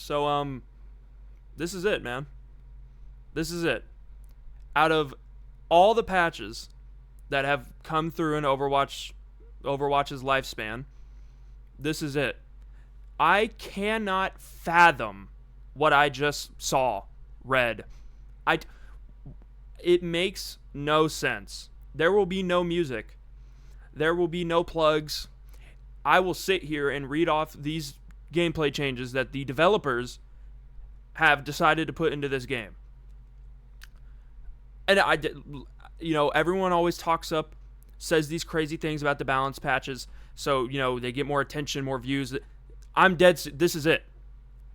So, this is it, man. This is it. Out of all the patches that have come through in Overwatch's lifespan, this is it. I cannot fathom what I just read. It makes no sense. There will be no music. There will be no plugs. I will sit here and read off these gameplay changes that the developers have decided to put into this game. And everyone always says these crazy things about the balance patches. So, they get more attention, more views. This is it.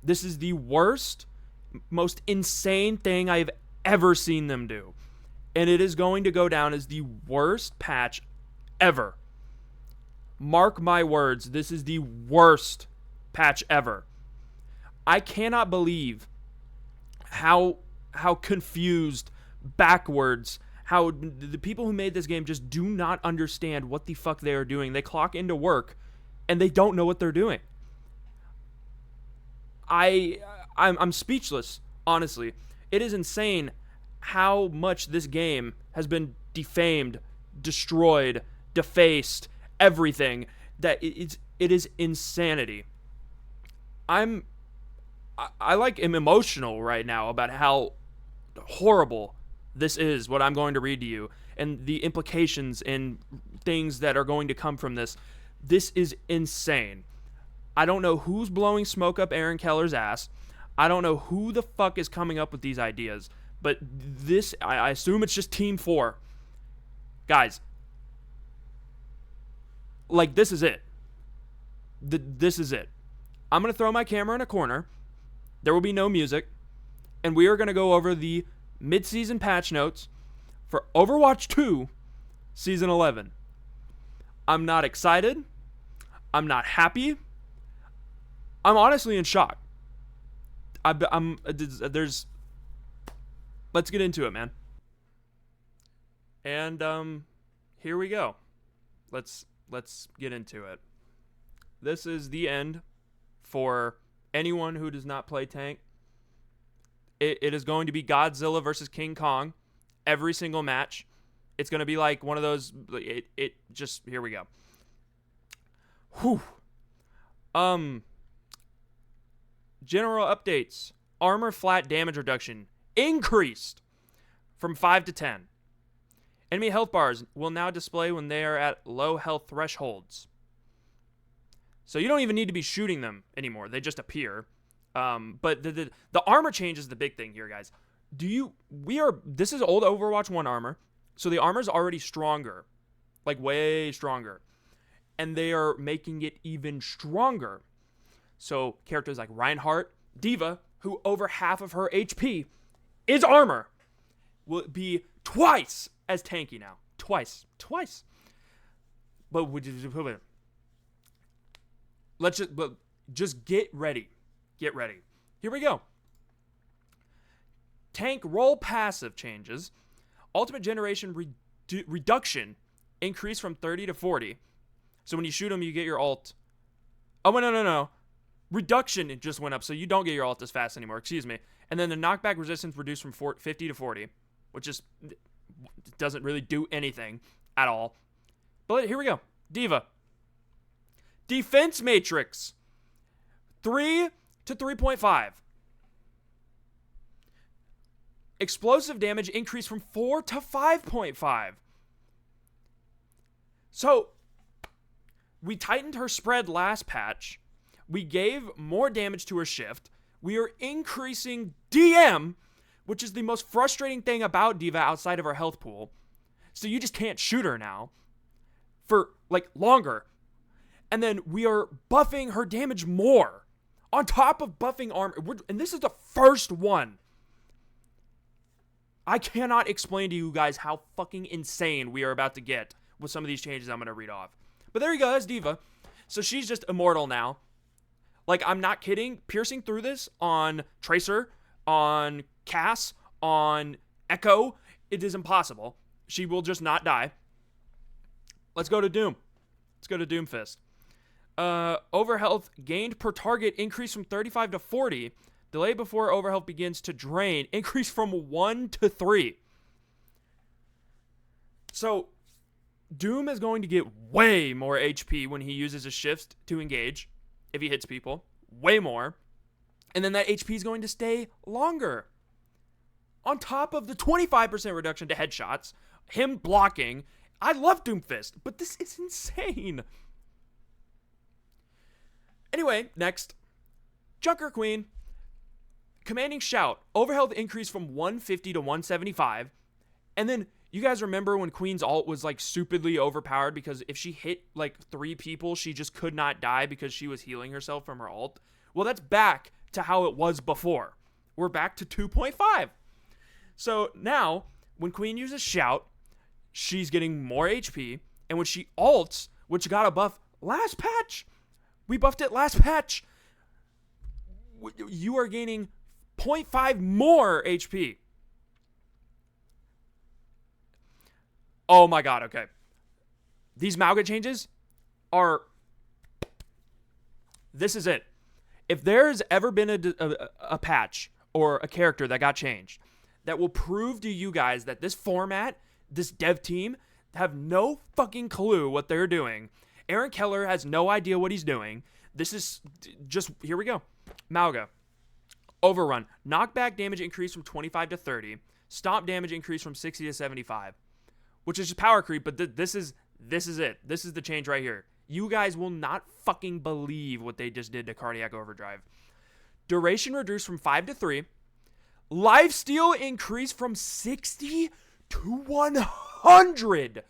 This is the worst, most insane thing I've ever seen them do. And it is going to go down as the worst patch ever. Mark my words, this is the worst patch ever. I cannot believe how confused, backwards, how the people who made this game just do not understand what the fuck they are doing. They clock into work and they don't know what they're doing. I'm speechless, honestly. It is insane how much this game has been defamed, destroyed, defaced, everything. That it is insanity. I am emotional right now about how horrible this is, what I'm going to read to you, and the implications and things that are going to come from this. This is insane. I don't know who's blowing smoke up Aaron Keller's ass. I don't know who the fuck is coming up with these ideas. But this, I assume it's just Team 4. Guys, this is it. This is it. I'm going to throw my camera in a corner. There will be no music. And we are going to go over the mid-season patch notes for Overwatch 2 Season 11. I'm not excited. I'm not happy. I'm honestly in shock. Let's get into it, man. And here we go. Let's get into it. This is the end for anyone who does not play tank. It is going to be Godzilla versus King Kong every single match. It's going to be like one of those. Here we go. Whew. General updates. Armor flat damage reduction increased from 5 to 10. Enemy health bars will now display when they are at low health thresholds. So you don't even need to be shooting them anymore. They just appear. But the armor change is the big thing here, guys. This is old Overwatch 1 armor. So the armor's already stronger. Like way stronger. And they are making it even stronger. So characters like Reinhardt, D.Va, who over half of her HP is armor, will be twice as tanky now. Twice. But just get ready. Get ready. Here we go. Tank role passive changes. Ultimate generation reduction increased from 30 to 40. So when you shoot them, you get your ult. Oh, no. Reduction, it just went up, so you don't get your ult as fast anymore. Excuse me. And then the knockback resistance reduced from 50 to 40, which just doesn't really do anything at all. But here we go. D.Va. Defense matrix. 3 to 3.5. Explosive damage increased from 4 to 5.5. So, we tightened her spread last patch. We gave more damage to her shift. We are increasing DM, which is the most frustrating thing about D.Va outside of her health pool. So you just can't shoot her now for, longer. And then we are buffing her damage more on top of buffing armor. And this is the first one. I cannot explain to you guys how fucking insane we are about to get with some of these changes I'm going to read off. But there you go, that's D.Va. So she's just immortal now. I'm not kidding. Piercing through this on Tracer, on Cass, on Echo, it is impossible. She will just not die. Let's go to Doom. Let's go to Doomfist. Overhealth gained per target increased from 35 to 40. Delay before overhealth begins to drain increased from 1 to 3. So, Doom is going to get way more HP when he uses his shifts to engage, if he hits people. Way more. And then that HP is going to stay longer. On top of the 25% reduction to headshots, him blocking. I love Doomfist, but this is insane. Anyway, next. Junker Queen. Commanding Shout. Overhealth increased from 150 to 175. And then, you guys remember when Queen's ult was like stupidly overpowered because if she hit like 3 people, she just could not die because she was healing herself from her ult? Well, that's back to how it was before. We're back to 2.5. So now, when Queen uses Shout, she's getting more HP. And when she ults, which got a buff last patch, we buffed it last patch, you are gaining 0.5 more HP. Oh my god, okay. These Mauga changes are... This is it. If there's ever been a patch or a character that got changed that will prove to you guys that this format, this dev team, have no fucking clue what they're doing. Aaron Keller has no idea what he's doing. This is just... Here we go. Mauga. Overrun. Knockback damage increased from 25 to 30. Stomp damage increased from 60 to 75. Which is just power creep, but this is it. This is the change right here. You guys will not fucking believe what they just did to Cardiac Overdrive. Duration reduced from 5 to 3. Lifesteal increased from 60 to 100%.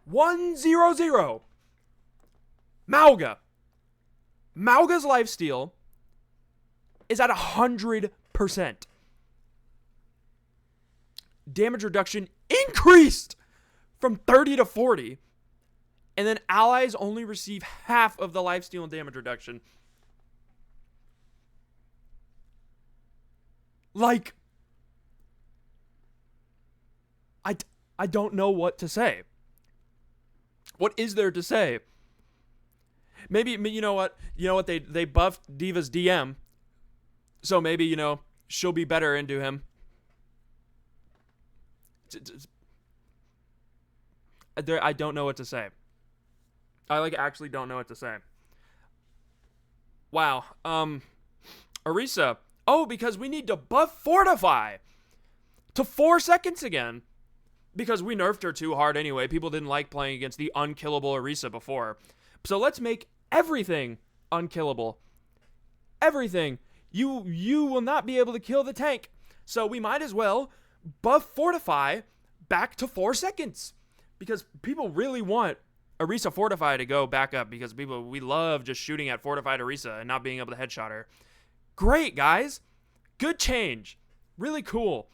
100. Mauga. Mauga's lifesteal is at 100%. Damage reduction increased from 30 to 40. And then allies only receive half of the lifesteal and damage reduction. Like, I don't know what to say. What is there to say? Maybe, you know what? You know what? They buffed D.Va's DM. So maybe, you know, she'll be better into him. I don't know what to say. I actually don't know what to say. Wow. Orisa. Oh, because we need to buff Fortify to 4 seconds again. Because we nerfed her too hard anyway. People didn't like playing against the unkillable Orisa before. So let's make everything unkillable. Everything. You will not be able to kill the tank. So we might as well buff Fortify back to 4 seconds. Because people really want Orisa Fortify to go back up. Because we love just shooting at Fortified Orisa and not being able to headshot her. Great, guys. Good change. Really cool.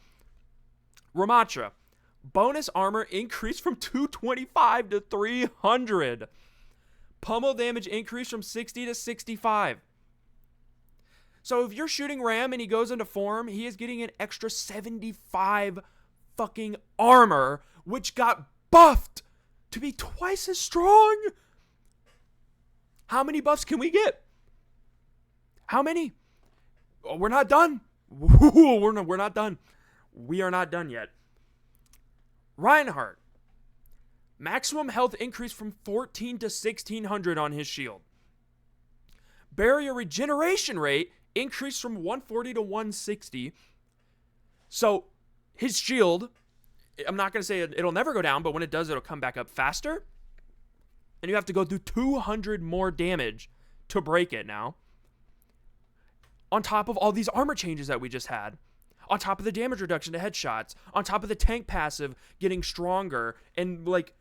Ramatra. Bonus armor increased from 225 to 300. Pummel damage increased from 60 to 65. So if you're shooting Ram and he goes into form, he is getting an extra 75 fucking armor, which got buffed to be twice as strong. How many buffs can we get? How many? Oh, we're not done. We're not done. We are not done yet. Reinhardt. Maximum health increased from 14 to 1600 on his shield. Barrier regeneration rate increased from 140 to 160. So his shield, I'm not going to say it'll never go down, but when it does, it'll come back up faster. And you have to go through 200 more damage to break it now. On top of all these armor changes that we just had. On top of the damage reduction to headshots. On top of the tank passive getting stronger. And like...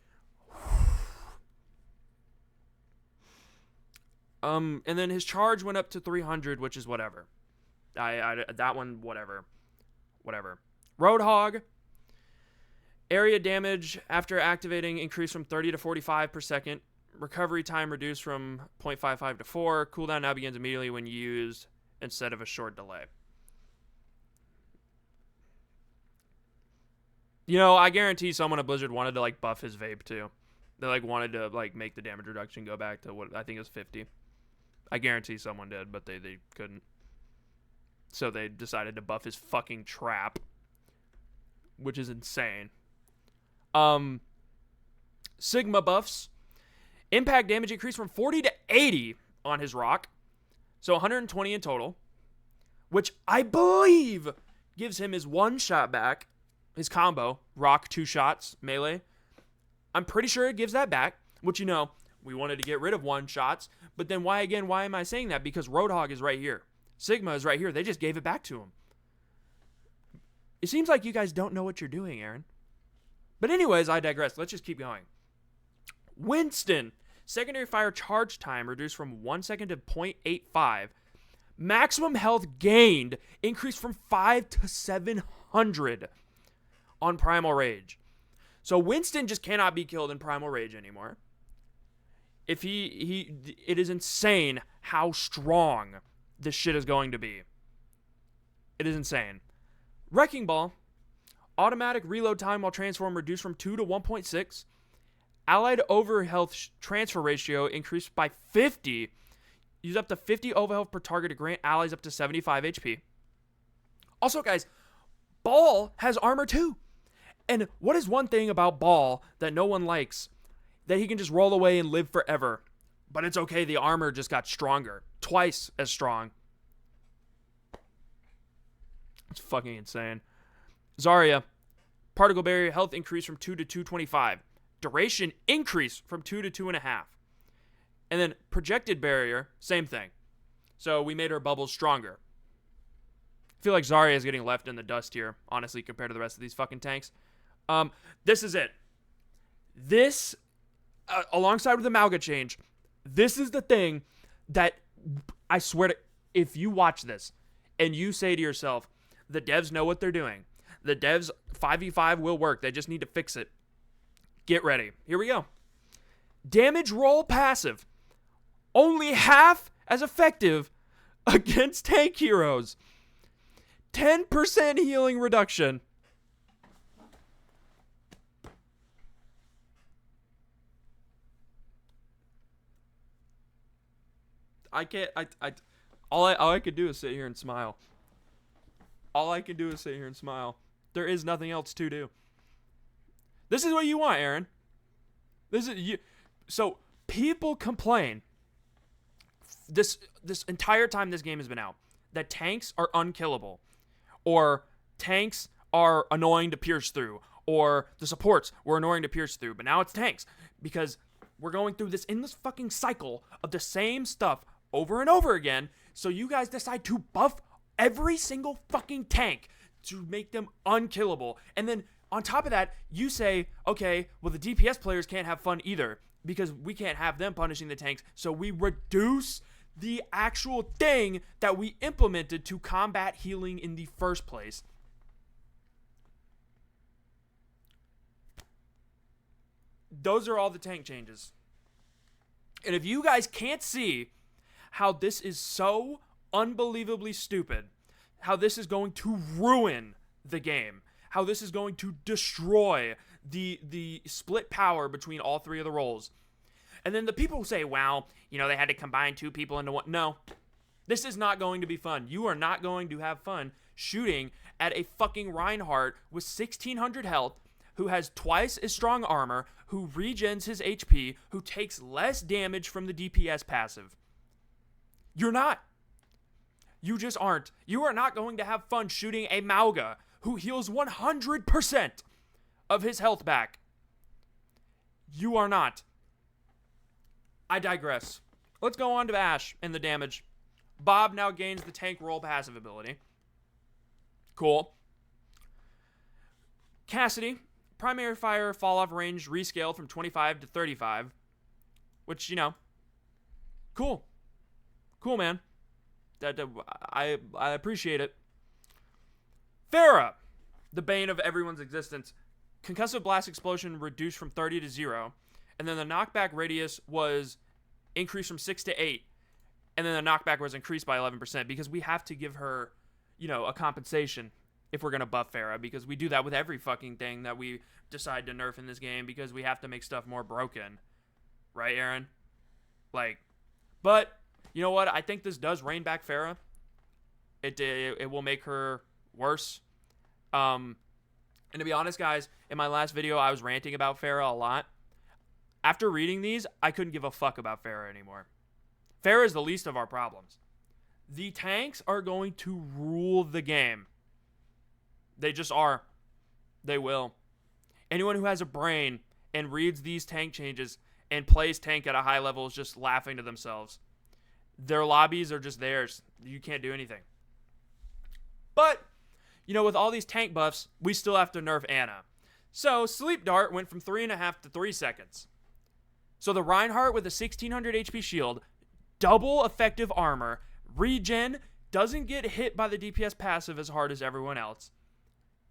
and then his charge went up to 300, which is whatever. That one, whatever. Roadhog. Area damage after activating increased from 30 to 45 per second. Recovery time reduced from 0.55 to 4. Cooldown now begins immediately when used instead of a short delay. You know, I guarantee someone at Blizzard wanted to like buff his vape too. They like wanted to like make the damage reduction go back to what I think it was 50. I guarantee someone did, but they couldn't. So they decided to buff his fucking trap, which is insane. Sigma buffs. Impact damage increased from 40 to 80 on his rock. So 120 in total, which I believe gives him his one shot back, his combo, rock 2 shots, melee. I'm pretty sure it gives that back, which, you know, we wanted to get rid of 1 shots, but then why am I saying that? Because Roadhog is right here. Sigma is right here. They just gave it back to him. It seems like you guys don't know what you're doing, Aaron. But anyways, I digress. Let's just keep going. Winston. Secondary fire charge time reduced from 1 second to 0.85. Maximum health gained increased from 5 to 700 on Primal Rage. So Winston just cannot be killed in Primal Rage anymore. If it is insane how strong this shit is going to be. It is insane. Wrecking Ball. Automatic reload time while transform reduced from 2 to 1.6. Allied overhealth transfer ratio increased by 50. Use up to 50 overhealth per target to grant allies up to 75 HP. Also, guys, Ball has armor too. And what is one thing about Ball that no one likes? That he can just roll away and live forever. But it's okay, the armor just got stronger. Twice as strong. It's fucking insane. Zarya. Particle barrier health increased from 2 to 225. Duration increased from 2 to 2.5. And then projected barrier, same thing. So we made her bubbles stronger. I feel like Zarya is getting left in the dust here, honestly, compared to the rest of these fucking tanks. This is it. This, alongside with the Mauga change, this is the thing that I swear to, if you watch this and you say to yourself, the devs know what they're doing. The devs 5v5 will work. They just need to fix it. Get ready. Here we go. Damage roll passive. Only half as effective against tank heroes. 10% healing reduction. I can't, all I could do is sit here and smile. All I can do is sit here and smile. There is nothing else to do. This is what you want, Aaron. This is you. So people complain this entire time this game has been out that tanks are unkillable, or tanks are annoying to pierce through, or the supports were annoying to pierce through. But now it's tanks because we're going through this endless fucking cycle of the same stuff over and over again. So you guys decide to buff every single fucking tank to make them unkillable. And then on top of that, you say, okay, well, the DPS players can't have fun either because we can't have them punishing the tanks. So we reduce the actual thing that we implemented to combat healing in the first place. Those are all the tank changes. And if you guys can't see how this is so unbelievably stupid, how this is going to ruin the game, how this is going to destroy the split power between all three of the roles. And then the people who say, wow, you know, they had to combine 2 people into one. No, this is not going to be fun. You are not going to have fun shooting at a fucking Reinhardt with 1600 health, who has twice as strong armor, who regens his HP, who takes less damage from the DPS passive. You're not. You just aren't. You are not going to have fun shooting a Mauga who heals 100% of his health back. You are not. I digress. Let's go on to Ashe and the damage. Bob now gains the tank roll passive ability. Cool. Cassidy, primary fire fall off range rescaled from 25 to 35. Which, you know, cool. Cool, man. I appreciate it. Pharah, the bane of everyone's existence. Concussive blast explosion reduced from 30 to 0. And then the knockback radius was increased from 6 to 8. And then the knockback was increased by 11% because we have to give her, you know, a compensation. if we're going to buff Pharah, because we do that with every fucking thing that we decide to nerf in this game because we have to make stuff more broken. Right, Aaron? Like, but you know what? I think this does rein back Pharah. It will make her worse. And to be honest, guys, in my last video, I was ranting about Pharah a lot. After reading these, I couldn't give a fuck about Pharah anymore. Pharah is the least of our problems. The tanks are going to rule the game. They just are. They will. Anyone who has a brain and reads these tank changes and plays tank at a high level is just laughing to themselves. Their lobbies are just theirs. You can't do anything. But, you know, with all these tank buffs, we still have to nerf Ana. So, Sleep Dart went from 3.5 to 3 seconds. So the Reinhardt with a 1600 HP shield, double effective armor, regen, doesn't get hit by the DPS passive as hard as everyone else,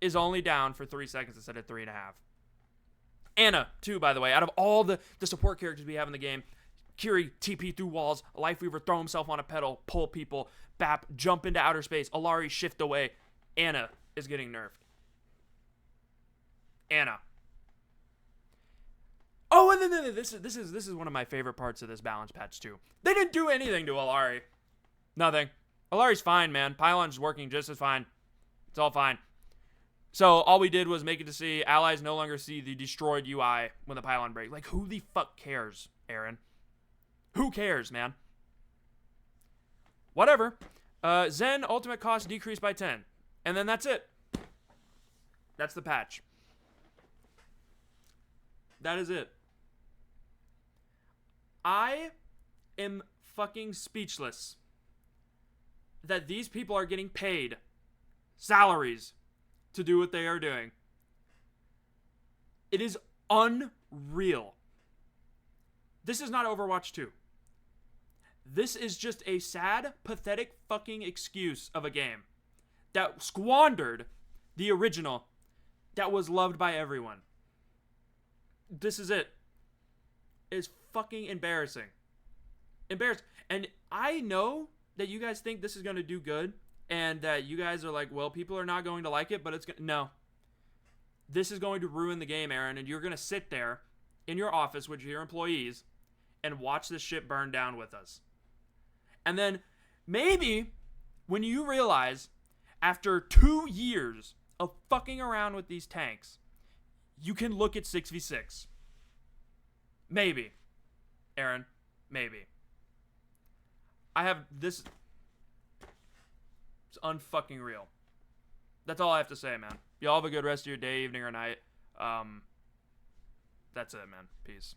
is only down for 3 seconds instead of 3.5. Ana, too, by the way, out of all the support characters we have in the game, Kiri, TP through walls, Lifeweaver, throw himself on a pedal, pull people, Bap, jump into outer space, Alari, shift away. Ana is getting nerfed. Ana. Oh, and then this is one of my favorite parts of this balance patch, too. They didn't do anything to Alari. Nothing. Alari's fine, man. Pylon's working just as fine. It's all fine. So all we did was make it to see allies no longer see the destroyed UI when the pylon breaks. Like, who the fuck cares, Aaron? Who cares, man? Whatever. Zen ultimate cost decreased by 10. And then that's it. That's the patch. That is it. I am fucking speechless that these people are getting paid salaries to do what they are doing. It is unreal. This is not Overwatch 2. This is just a sad, pathetic fucking excuse of a game that squandered the original that was loved by everyone. This is it. It's fucking embarrassing. Embarrassing. And I know that you guys think this is going to do good and that you guys are like, well, people are not going to like it, but it's going to... No. This is going to ruin the game, Aaron, and you're going to sit there in your office with your employees and watch this shit burn down with us. And then maybe when you realize after 2 years of fucking around with these tanks, you can look at 6v6. Maybe. Aaron, maybe. I have this. It's unfucking real. That's all I have to say, man. Y'all have a good rest of your day, evening, or night. That's it, man. Peace.